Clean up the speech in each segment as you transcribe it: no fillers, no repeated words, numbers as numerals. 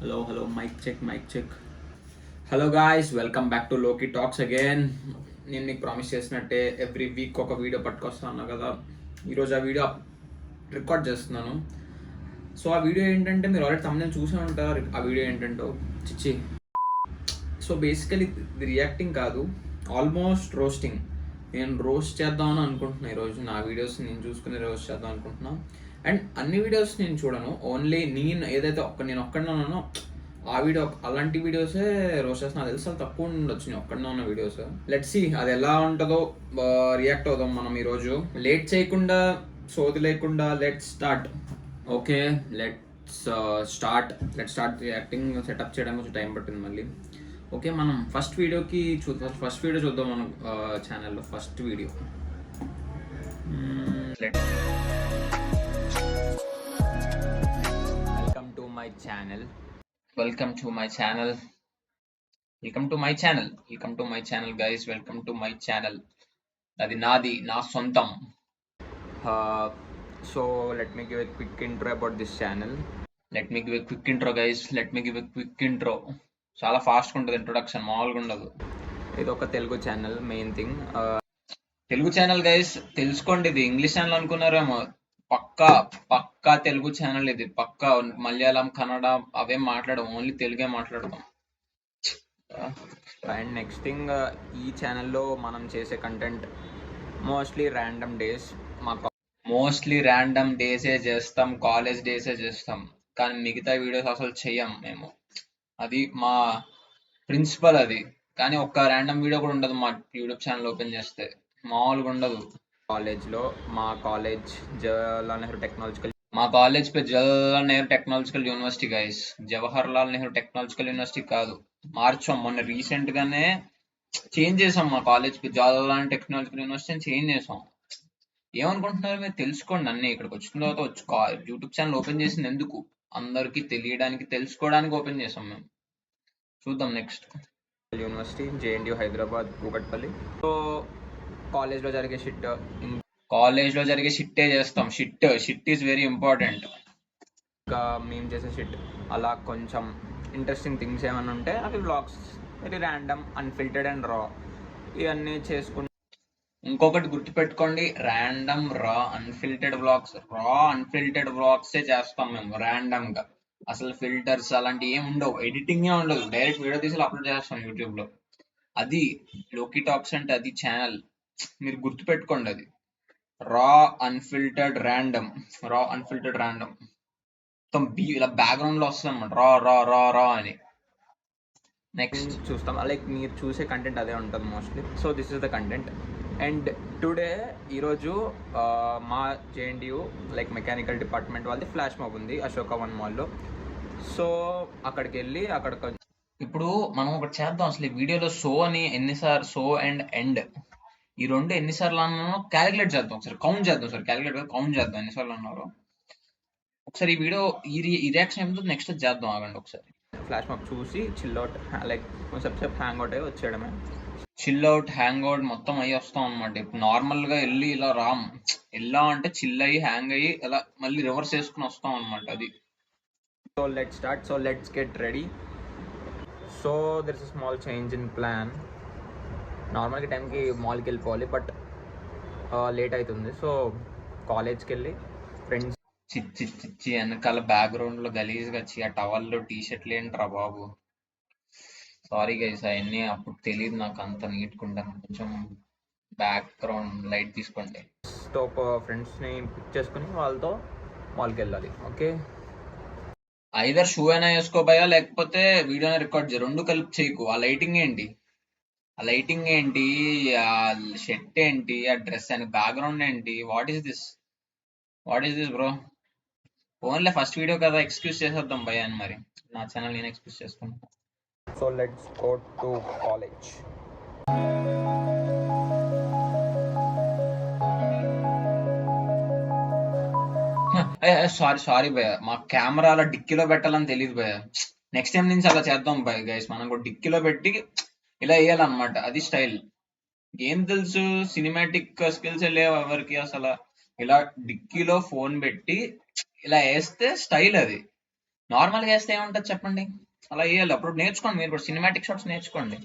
Hello, mic check. Hello guys, welcome back to Loki Talks again. నేను మీకు promise చేసినట్టే every week ఒక video పట్టుకొస్తాను కదా. ఈరోజు ఆ వీడియో రికార్డ్ చేస్తున్నాను. సో ఆ వీడియో ఏంటంటే మీరు ఆల్రెడీ తమిళ చూసే ఉంటారు. ఆ వీడియో ఏంటంటో చిచ్చి. సో బేసికలీ ఇది రియాక్టింగ్ కాదు, ఆల్మోస్ట్ రోస్టింగ్. నేను రోస్ట్ చేద్దామని అనుకుంటున్నాను ఈరోజు. నా వీడియోస్ నేను చూసుకుని రోస్ట్ చేద్దాం అనుకుంటున్నాను. అండ్ అన్ని వీడియోస్ నేను చూడను, ఓన్లీ నేను ఏదైతే నేను ఒక్కడినే ఉన్నానో ఆ వీడియో, అలాంటి వీడియోసే రోస్ట్ చేస్తున్నా. తెలుసు అది తక్కువ ఉండొచ్చు నేను ఒక్కడినే ఉన్న వీడియోస్. లెట్స్ సీ అది ఎలా ఉంటుందో, రియాక్ట్ అవుదాం మనం ఈరోజు. లేట్ చేయకుండా, సోది లేకుండా let's start. Okay, let's start reacting. Setup చేయడానికి కొంచెం టైం పట్టింది మళ్ళీ. ఓకే, మనం ఫస్ట్ వీడియో చూద్దాం మనం ఛానల్లో. First video welcome to my channel. Welcome to my channel guys. Welcome to my channel. అది నా సొంతం. So let me give a quick intro about this channel. Let me give a quick intro guys. చాలా ఫాస్ట్గా ఉంటుంది introduction, మామూలుగా ఉండదు. ఇది ఒక Telugu channel. Main thing Telugu channel guys, తెలుసుకోండి. ఇది ఇంగ్లీష్ ఛానల్ అనుకున్నారేమో. పక్కా తెలుగు ఛానల్ ఇది. పక్కా మలయాళం, కన్నడ అవేం మాట్లాడడం, ఓన్లీ తెలుగే మాట్లాడతాం. అండ్ నెక్స్ట్ థింగ్, ఈ ఛానల్లో మనం చేసే కంటెంట్ మోస్ట్లీ ర్యాండమ్ డేసే చేస్తాం, కాలేజ్ డేసే చేస్తాం. కానీ మిగతా వీడియోస్ అసలు చెయ్యం మేము. అది మా ప్రిన్సిపల్ అది. కానీ ఒక్క ర్యాండమ్ వీడియో కూడా ఉండదు మా యూట్యూబ్ ఛానల్ ఓపెన్ చేస్తే, మామూలుగా ఉండదు. కాలేజ్లో మా college Jawaharlal Nehru technological university guys. Jawaharlal Nehru technological university కాదు, మార్చాం మొన్న రీసెంట్ గానే. చేంజ్ చేసాం మా కాలేజ్ కి, జవహర్లాల్ టెక్నాలజికల్ యూనివర్సిటీ చేంజ్ చేసాం. ఏమనుకుంటున్నారు మీరు? తెలుసుకోండి అన్ని. ఇక్కడికి వచ్చిన తర్వాత యూట్యూబ్ ఛానల్ ఓపెన్ చేసింది ఎందుకు? అందరికి తెలియడానికి, తెలుసుకోవడానికి ఓపెన్ చేసాం మేము. చూద్దాం next. University JNTU Hyderabad Kukatpally. So కాలేజ్లో జరిగే షిట్టే చేస్తాం. Shit is very important. ఇంకా మేము చేసే షిట్ అలా కొంచెం ఇంట్రెస్టింగ్ థింగ్స్ ఏమైనా ఉంటే అవి vlogs, very random, unfiltered and రా, ఇవన్నీ చేసుకుంటాం. ఇంకొకటి గుర్తుపెట్టుకోండి, ర్యాండమ్, అన్ఫిల్టర్డ్ వ్లాగ్సే చేస్తాం మేము ర్యాండమ్ గా. అసలు ఫిల్టర్స్ అలాంటివి ఏమి ఉండవు, ఎడిటింగ్ ఉండదు, డైరెక్ట్ వీడియో తీసి అప్లోడ్ చేస్తాం యూట్యూబ్ లో. అది లోకీ టాక్స్ అంటే, అది ఛానల్. మీరు గుర్తుపెట్టుకోండి, అది రా అన్ఫిల్టర్డ్ ర్యాండమ్. మొత్తం ఇలా బ్యాక్గ్రౌండ్ లో వస్తుంది అనమాట, రా అని. నెక్స్ట్ చూస్తాం. లైక్ మీరు చూసే కంటెంట్ అదే ఉంటుంది mostly. So this is the content. And today ఈరోజు మా జేఎన్టీయూ లైక్ మెకానికల్ డిపార్ట్మెంట్ వాళ్ళది ఫ్లాష్ మాబ్ ఉంది అశోక వన్ మాల్లో. సో అక్కడికి వెళ్ళి ఇప్పుడు మనం ఒకటి చేద్దాం. అసలు ఈ వీడియోలో సో అని ఎన్నిసార్లు, సో అండ్ ఎండ్, ఈ రెండు ఎన్నిసార్లు అన్నానో క్యాలిక్యులేట్ చేద్దాం. ఒకసారి కౌంట్ చేద్దాం ఎన్నిసార్లు అన్నారో. ఒకసారి ఈ వీడియో ఈ రియాక్షన్ ఏమిటో నెక్స్ట్ చేద్దాం. ఆగండి ఒకసారి. ఫ్లాష్ మాబ్ చూసి చిల్అవుట్, లైక్ కొంచెం హ్యాంగ్ అవుట్ అయ్యి వచ్చేయడమే. చిల్అవుట్, హ్యాంగ్ అవుట్ మొత్తం అయ్యి వస్తాం అనమాట. ఇప్పుడు నార్మల్ గా వెళ్ళి ఇలా ఎలా అంటే చిల్ అయ్యి, హ్యాంగ్ అయ్యి, అలా మళ్ళీ రివర్స్ చేసుకుని వస్తాం అనమాట. అది. So let's get ready. So there is a small change in plan. నార్మల్గా టైంకి మాల్కి వెళ్ళిపోవాలి, బట్ లేట్ అవుతుంది. సో కాలేజ్కి వెళ్ళి ఫ్రెండ్స్ చిచ్చి వెనకాల బ్యాక్గ్రౌండ్ లో గలీజ్గా వచ్చి ఆ టవల్లో టీ షర్ట్లు ఏంట్రా బాబు. సారీ గైస్, అవన్నీ అప్పుడు తెలియదు నాకు అంత నీట్గా ఉంటాను. కొంచెం బ్యాక్గ్రౌండ్ లైట్ తీసుకోండి. స్టాప్ ఫ్రెండ్స్ని పిక్ చేసుకుని వాళ్ళతో మాల్కి వెళ్ళాలి. ఓకే, ఐదర్ షూ అయినా వేసుకోబోయా, లేకపోతే వీడియోని రికార్డ్ చేయ, రెండు కలిపి చేయకు. ఆ లైటింగ్ ఏంటి, ఆ షర్ట్ ఏంటి, ఆ డ్రెస్ అని బ్యాక్గ్రౌండ్ ఏంటి? What is this bro? Only first video కదా, ఎక్స్క్యూజ్ చేసేద్దాం భయ అని. మరి నా ఛానల్ నేను ఎక్స్క్యూజ్ చేసుకుంటాను. So let's go to college. Sorry భయ, మా కెమెరా అలా డిక్కీలో పెట్టాలని తెలియదు భయ. నెక్స్ట్ టైం నుంచి అలా చేద్దాం భయ గైస్. మనం కూడా డిక్కీలో పెట్టి ఇలా వేయాలన్నమాట, అది స్టైల్. ఏం తెలుసు, సినిమాటిక్ స్కిల్స్ లేవు ఎవరికి అసలు. ఇలా డిక్కీలో ఫోన్ పెట్టి ఇలా వేస్తే స్టైల్ అది. నార్మల్గా వేస్తే ఏముంటుంది చెప్పండి, అలా వేయాలి. అప్పుడు నేర్చుకోండి, మీరు కూడా సినిమాటిక్ షాట్స్ నేర్చుకోండి.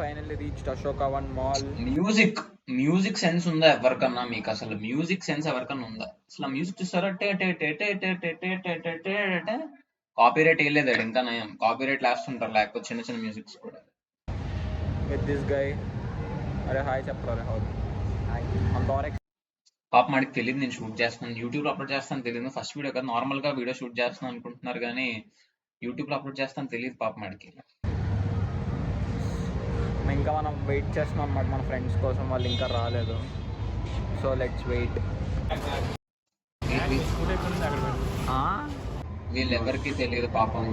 Finally reached Ashoka One mall. Music sense ఉందా ఎవరికన్నా? మీకు అసలు మ్యూజిక్ సెన్స్ ఎవరికన్నా ఉందా? అసలు మ్యూజిక్ చూస్తారా? కాపీరైట్ వేయలేదు ఇంకా నయం, కాపీరైట్ లాస్తుంటారు లేకపోతే చిన్న చిన్న మ్యూజిక్స్ కూడా. With this guy. అరే హాయ్ చెప్పరా. అంత పాప మనకి తెలియదు నేను షూట్ చేస్తాను, యూట్యూబ్ లో అప్లోడ్ చేస్తాను తెలియదు. ఫస్ట్ వీడియో కదా, నార్మల్ గా వీడియో షూట్ చేస్తాను అనుకుంటున్నారు కానీ యూట్యూబ్ లో అప్లోడ్ చేస్తాను తెలియదు పాప మనకి. ఇంకా మనం వెయిట్ చేస్తున్నాం అన్నమాట మన ఫ్రెండ్స్ కోసం, వాళ్ళు ఇంకా రాలేదు. So let's wait. వీళ్ళెవరికి తెలియదు పాపం.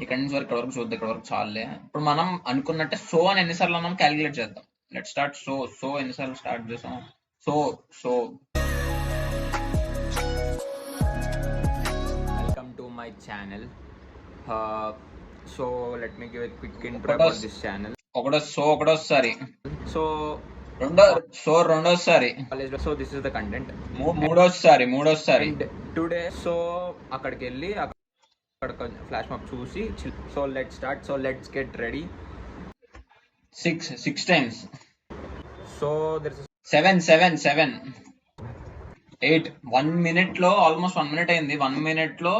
ఇక్కడ నుంచి వరకు ఇక్కడ వరకు చూద్దాం, ఇక్కడ వరకు చాలే. ఇప్పుడు మనం అనుకున్నట్టే సో అని ఎన్నిసార్లు మనం క్యాలిక్యులేట్ చేద్దాం. Let start. సో ఎన్నిసార్లు స్టార్ట్ చేసాం? So welcome to my channel. So let me give a quick intro about this channel. ఒకటోసారి సో రెండోసారి. So this is the content. మూడోసారి. అండ్ టుడే సో అక్కడికి వెళ్ళి అక్కడ ఫ్లాష్ మాప్ చూసి, so let's start. So let's get ready. 6 times. So there is 7 8 1 minute లో almost 1 minute అయింది. 1 minute లో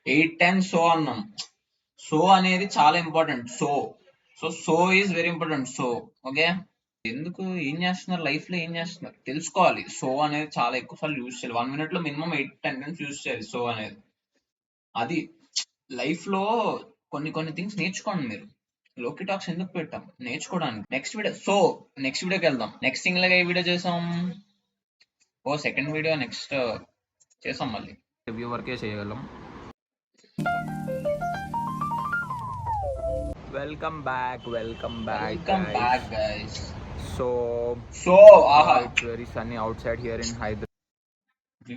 8 times సో అన్నాం. సో అనేది చాలా important. So is very important. So okay, ఎందుకు ఏం చేస్తున్నారు లైఫ్ లో, ఏం చేస్తున్నారు తెలుసుకోవాలి. సో అనేది చాలా ఎక్కువ సార్లు యూజ్ చేయాలి. 1 minute లో మినిమం 8-10 times యూజ్ చేయాలి సో అనేది. అది లైఫ్ లో కొన్ని థింగ్స్ నేర్చుకోండి మీరు. లోకి టాక్స్ ఎందుకు పెట్టాం? నేర్చుకోవడానికి. నెక్స్ట్ వీడియోకి వెళ్దాం. నెక్స్ట్ థింగ్ లాగా ఏ వీడియో చేసాం? సెకండ్ వీడియో నెక్స్ట్ చేసాం. మళ్ళీ రివ్యూ వరకే చేయగలం. Welcome back guys. So it's very sunny అవుట్ సైడ్ here in Hyderabad.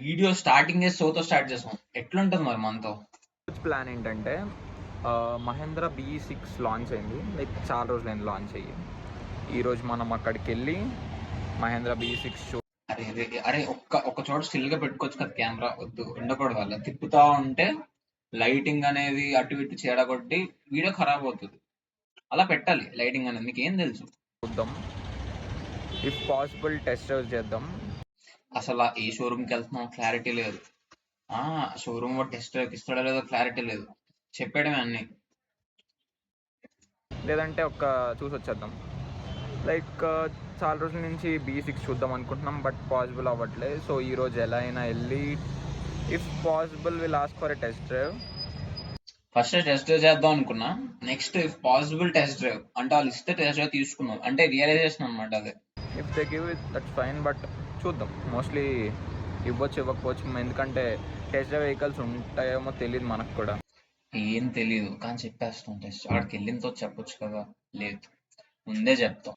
Video starting సోతో స్టార్ట్ చేసాం. ఎట్లుంటుంది మరి మనతో? ప్లాన్ ఏంటంటే మహేంద్ర B6 లాంచ్ అయింది, లైక్ చాలా రోజులైంది లాంచ్ అయ్యి. ఈరోజు మనం అక్కడికి వెళ్ళి మహేంద్ర B6 అరే ఒక్క చోట స్టిల్ గా పెట్టుకోవచ్చు కదా కెమెరా. వద్దు, ఉండకూడదు. అలా తిప్పుతా ఉంటే లైటింగ్ అనేది అటు ఇటు చెడగొట్టి వీడియో ఖరాబ్ అవుతుంది. అలా పెట్టాలి లైటింగ్ అనేది. మీకు ఏం తెలుసు? చూద్దాం, ఇఫ్ పాసిబుల్ టెస్ట్ డ్రైవ్ చేద్దాం. అసలు ఏ షోరూమ్కి వెళ్తున్నాం క్లారిటీ లేదు. షోరూమ్ టెస్ట్ డ్రైవ్ ఇస్తాడో లేదో క్లారిటీ లేదు. చెప్పడమే అన్ని. లేదంటే చూసి వచ్చేద్దాం. లైక్ చాలా రోజుల నుంచి B6 చూద్దాం అనుకుంటున్నాం, బట్ పాసిబుల్ అవ్వట్లేదు. సో ఈరోజు ఎలా అయినా వెళ్ళి if possible will ask for a test drive. First test drive చేద్దాం అనుకున్నా. Next if possible test drive అంటే వాళ్ళు ఇస్తే టెస్ట్ డ్రైవ్ తీసుకున్నాం అంటే రియలైజేషన్ అనమాట అదే. If they give it that's fine, but చూద్దాం. మోస్ట్లీ ఇవ్వచ్చు, ఇవ్వకపోవచ్చు. ఎందుకంటే టెస్ట్ డ్రైవ్ వెహికల్స్ ఉంటాయేమో తెలియదు మనకు కూడా. ఏం తెలియదు కానీ చెప్పేస్తాం. టెస్ట్ అక్కడికి వెళ్ళినతో చెప్పొచ్చు కదా. లేదు, ముందే చెప్తాం.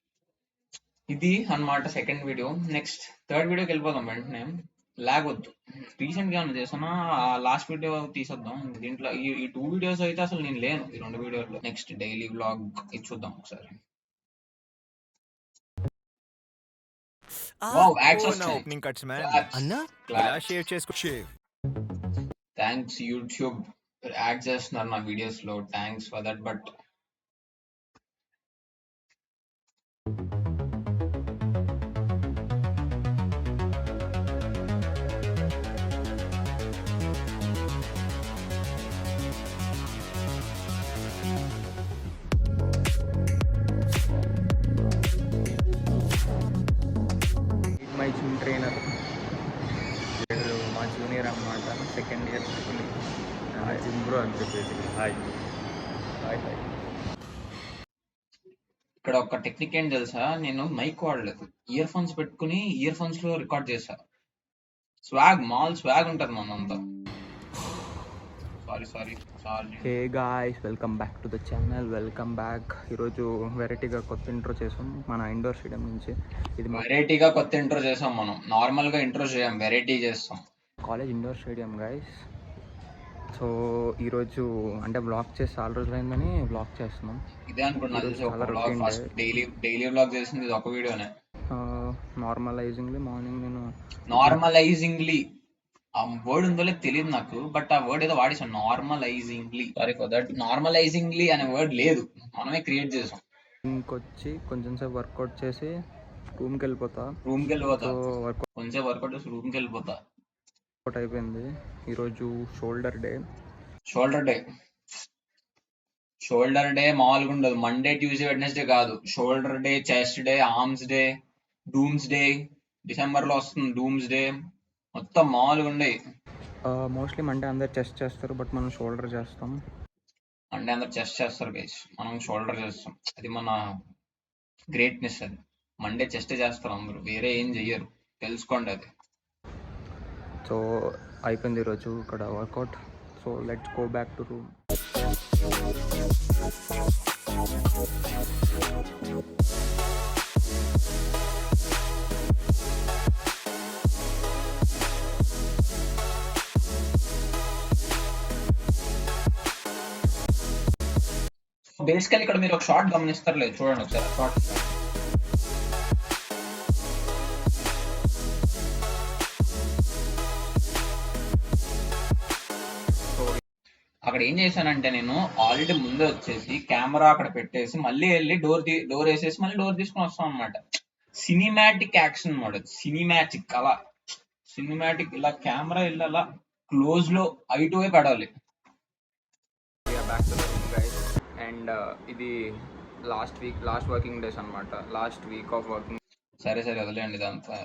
ఇది అన్నమాట సెకండ్ వీడియో. నెక్స్ట్ థర్డ్ వీడియోకి వెళ్ళిపోదాం వెంటనే. లాగొద్దు. రీసెంట్ గా ఏమైనా చేసానా? లాస్ట్ వీడియో తీసేద్దాం. దీంట్లో ఈ 2 వీడియోస్ అయితే అసలు నేను లేను, ఈ 2 వీడియోలో. నెక్స్ట్ డైలీ వ్లాగ్ ఇది చూద్దాం ఒకసారి. Opening cuts man. అన్నా ఇలా షేర్ చేసుకో. థ్యాంక్స్ యూట్యూబ్, యాడ్ చేస్తున్నారు నా వీడియోస్ లో. Thanks for that. But my gym trainer, మా జూనియర్ అన్నమాట, సెకండ్ ఇయర్ జిమ్ బ్రో అని చెప్పేసి. హాయ్. ఇక్కడ ఒక టెక్నిక్ ఏం తెలుసా? నేను మైక్ వాడలేదు, ఇయర్ ఫోన్స్ పెట్టుకుని ఇయర్ ఫోన్స్ లో రికార్డ్ చేసా. స్వాగ్ ఉంటుంది మనంతా. Sorry. Hey guys, welcome back to the channel. Welcome back. ఈరోజు వెరైటీగా కొత్త ఇంట్రో చేసాం మన ఇండోర్ స్టేడియం నుంచి. ఇది మా వెరైటీగా కొత్త ఇంట్రో చేసాం మనం. నార్మల్గా ఇంట్రో చేయం, వెరైటీ చేస్తాం. College indoor stadium guys. So ఈరోజు అంటే బ్లాగ్ చేసి చాలా రోజులైందని బ్లాగ్ చేస్తున్నాం. ఇదే అనుకుంటున్నా ఈరోజు చాలా blog. routine first day. Daily blog చేసింది ఇది ఒక వీడియోనే. నార్మలైజింగ్లీ మార్నింగ్ నేను నార్మలైజింగ్లీ ఆ వర్డ్ ఉందో లేదు తెలియదు నాకు, బట్ ఆ వర్డ్ ఏదో వాడేసాను. నార్మలైజింగ్లీ, సారీ ఫర్ దట్. నార్మలైజింగ్లీ అనే వర్డ్ లేదు, మనమే క్రియేట్ చేసాం. ఇంకొచ్చి కొంచెం సేపు వర్కౌట్ చేసి రూమ్కి వెళ్ళిపోతా. రూమ్కి వెళ్ళిపోతా, సో వర్కౌట్ కొంచెం వర్కౌట్ చేసి రూమ్కి వెళ్ళిపోతా. అయిపోయింది. ఈరోజు షోల్డర్ డే. షోల్డర్ డే మామూలుగా ఉండదు. మండే, ట్యూస్డే, వెడ్నెస్డే కాదు. Shoulder day, chest day, arms day, dooms day. December లో వస్తుంది డూమ్స్ డే. మొత్తం మామూలుగా ఉండే. మోస్ట్లీ మండే అందరు చెస్ట్ చేస్తారు, బట్ మనం షోల్డర్ చేస్తాం. అంటే అందరు చెస్ట్ చేస్తారు గైస్, మనం షోల్డర్ చేస్తాం. అది మన గ్రేట్నెస్. అది మండే చెస్ట్ చేస్తారు అందరూ, వేరే ఏం చెయ్యరు, తెలుసుకోండి అది. సో అయిపోయింది ఈరోజు ఇక్కడ workout. So let's go back to room. Basically ఇక్కడ మీరు ఒక షార్ట్ గమనిస్తారు లేదు, చూడండి ఒకసారి షార్ట్. అక్కడ ఏం చేశానంటే నేను ఆల్రెడీ ముందే వచ్చేసి కెమెరా అక్కడ పెట్టేసి మళ్ళీ వెళ్ళి డోర్ వేసేసి మళ్ళీ డోర్ తీసుకుని వస్తాం అనమాట. సినిమాటిక్ యాక్షన్ అనమాట. సినిమాటిక్ అలా సినిమాటిక్ ఇలా కెమెరా వెళ్ళి అలా క్లోజ్ లో ఐటువే పడాలి. Back to the room guys. And ఇది లాస్ట్ వర్కింగ్ డేస్ అనమాట. Last week off working. సరే వదిలేండి ఇదంతా.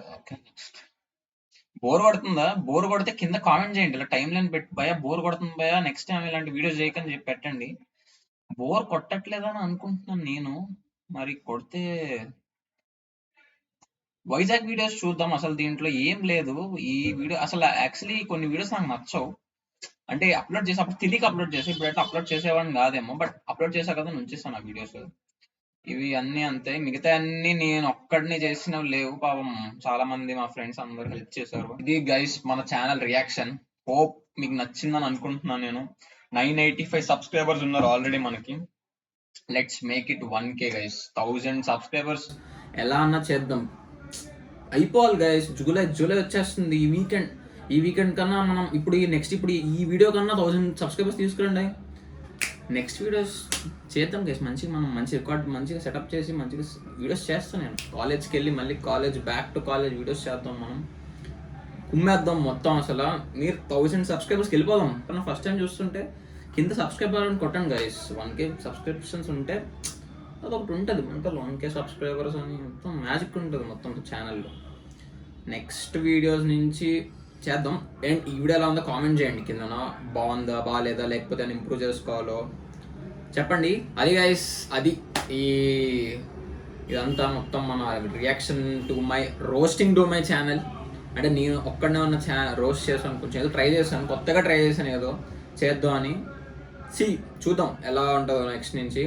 బోర్ కొడుతుందా? బోర్ కొడితే కింద కామెంట్ చేయండి, ఇలా టైం లైన్ పెట్టి భయ బోర్ కొడుతుంది భయ, నెక్స్ట్ టైం ఇలాంటి వీడియోస్ చేయకని చెప్పి పెట్టండి. బోర్ కొట్టట్లేదని అనుకుంటున్నాను నేను, మరి కొడితే వైజాగ్ వీడియోస్ చూద్దాం. అసలు దీంట్లో ఏం లేదు. ఈ వీడియో అసలు యాక్చువల్లీ కొన్ని వీడియోస్ నాకు నచ్చవు. అంటే అప్లోడ్ చేసి అప్పుడు తెలియక అప్లోడ్ చేసి, ఇప్పుడైతే అప్లోడ్ చేసేవాడిని కాదేమో, బట్ అప్లోడ్ చేసా కదా ఉంచేస్తాను ఆ వీడియోస్. ఇవి అన్ని అంతే, మిగతా అన్ని నేను ఒక్కడిని చేసినవి లేవు. పాపం చాలా మంది మా ఫ్రెండ్స్ అందరు హెల్ప్ చేశారు. ఇది గైస్ మన ఛానల్ రియాక్షన్. హోప్ మీకు నచ్చిందని అనుకుంటున్నాను నేను. 985 సబ్స్క్రైబర్స్ ఉన్నారు ఆల్రెడీ మనకి. Let's make it 1K guys. 1000 subscribers ఎలా అన్నా చేద్దాం. అయిపోవాలి గైస్. జూలై వచ్చేస్తుంది. ఈ వీకెండ్ కన్నా మనం ఇప్పుడు ఈ వీడియో కన్నా 1000 సబ్స్క్రైబర్స్ తీసుకురండి. నెక్స్ట్ వీడియోస్ చేద్దాం గైస్. మనం మంచి రికార్డ్ మంచిగా సెటప్ చేసి మంచిగా వీడియోస్ చేస్తాను. నేను కాలేజ్కి వెళ్ళి మళ్ళీ బ్యాక్ టు కాలేజ్ వీడియోస్ చేద్దాం. మనం కుమ్మేద్దాం మొత్తం. అసలు మీరు 1000 సబ్స్క్రైబర్స్కి వెళ్ళిపోదాం. కానీ ఫస్ట్ టైం చూస్తుంటే కింద సబ్స్క్రైబర్ అని కొట్టండి గైస్. 1K సబ్స్క్రిప్షన్స్ ఉంటే అదొకటి ఉంటుంది మనకు. 1K సబ్స్క్రైబర్స్ అని మొత్తం మ్యాజిక్ ఉంటుంది మొత్తం ఛానల్లో. నెక్స్ట్ వీడియోస్ నుంచి చేద్దాం. అండ్ ఈ వీడియో ఎలా ఉందో కామెంట్ చేయండి కింద. బాగుందా బాగాలేదా, లేకపోతే అని ఇంప్రూవ్ చేసుకోవాలో చెప్పండి. అది గైస్, అది ఇదంతా మొత్తం మన reaction to my roasting to my channel. అంటే నేను ఒక్కడనే ఉన్న రోస్ట్ చేసాను, కొంచెం ఏదో ట్రై చేశాను, కొత్తగా ట్రై చేశాను ఏదో చేద్దాం అని. చూద్దాం ఎలా ఉంటుందో నెక్స్ట్ నుంచి.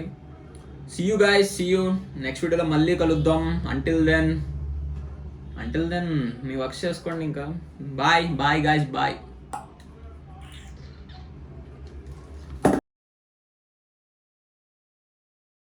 See you guys, see you next వీడియోలో మళ్ళీ కలుద్దాం. అంటిల్ దెన్ మీ వర్క్ చేసుకోండి ఇంకా. Bye guys, bye.